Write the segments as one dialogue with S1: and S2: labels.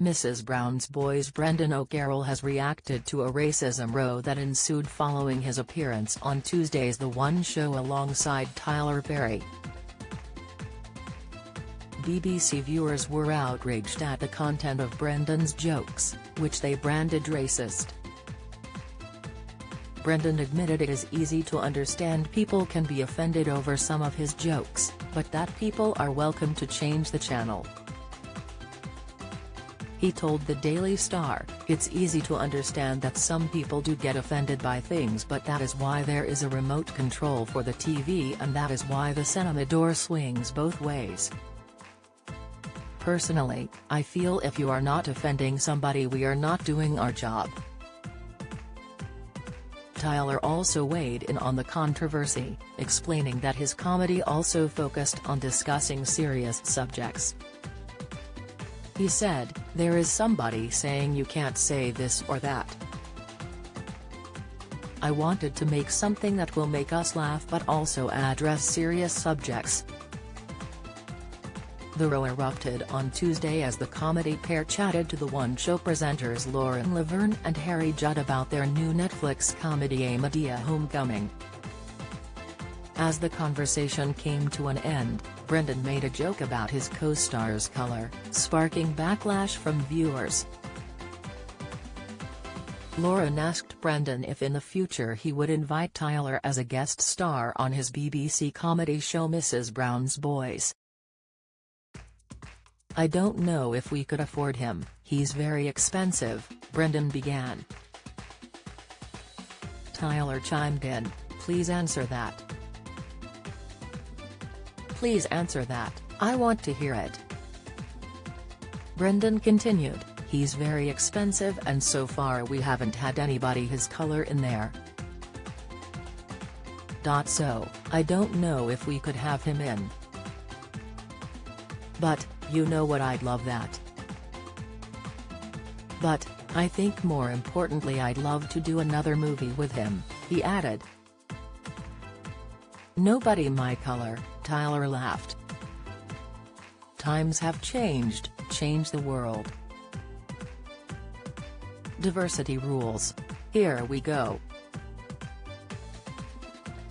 S1: Mrs. Brown's Boys Brendan O'Carroll has reacted to a racism row that ensued following his appearance on Tuesday's The One Show alongside Tyler Perry. BBC viewers were outraged at the content of Brendan's jokes, which they branded racist. Brendan admitted it is easy to understand people can be offended over some of his jokes, but that people are welcome to change the channel. He told the Daily Star, "It's easy to understand that some people do get offended by things, but that is why there is a remote control for the TV, and that is why the cinema door swings both ways. Personally, I feel if you are not offending somebody, we are not doing our job." Tyler also weighed in on the controversy, explaining that his comedy also focused on discussing serious subjects. He said, "There is somebody saying you can't say this or that. I wanted to make something that will make us laugh but also address serious subjects." The row erupted on Tuesday as the comedy pair chatted to The One Show presenters Lauren Laverne and Harry Judd about their new Netflix comedy A Madea Homecoming. As the conversation came to an end, Brendan made a joke about his co-star's color, sparking backlash from viewers. Lauren asked Brendan if in the future he would invite Tyler as a guest star on his BBC comedy show Mrs. Brown's Boys. "I don't know if we could afford him, he's very expensive," Brendan began. Tyler chimed in, "Please answer that. Please answer that, I want to hear it." Brendan continued, "He's very expensive and so far we haven't had anybody his color in there. So, I don't know if we could have him in. But, you know what, I'd love that. But, I think more importantly I'd love to do another movie with him," he added. "Nobody my color," Tyler laughed. "Times have changed, change the world. Diversity rules. Here we go."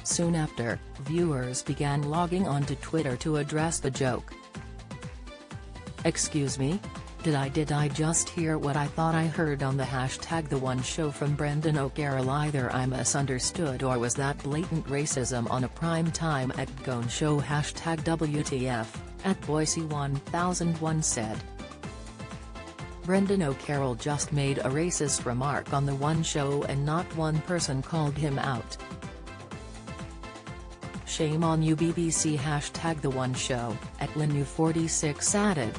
S1: Soon after, viewers began logging onto Twitter to address the joke. "Excuse me? Did I just hear what I thought I heard on the hashtag The One Show from Brendan O'Carroll? Either I misunderstood or was that blatant racism on a prime time at Gone Show hashtag WTF, at Boise1001 said. Brendan O'Carroll just made a racist remark on The One Show and not one person called him out. Shame on you BBC hashtag The One Show, at Linu46 added.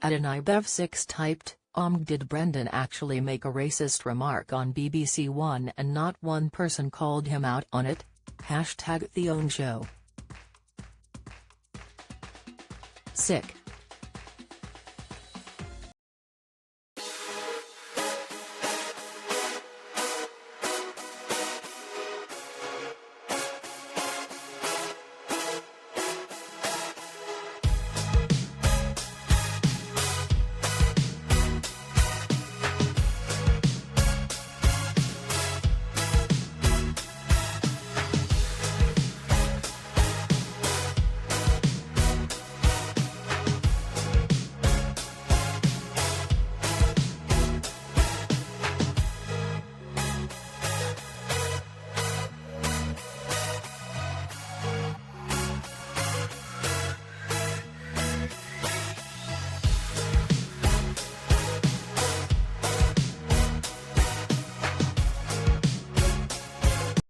S1: Adonaibev6 typed, did Brendan actually make a racist remark on BBC One and not one person called him out on it? Hashtag The Own Show. Sick.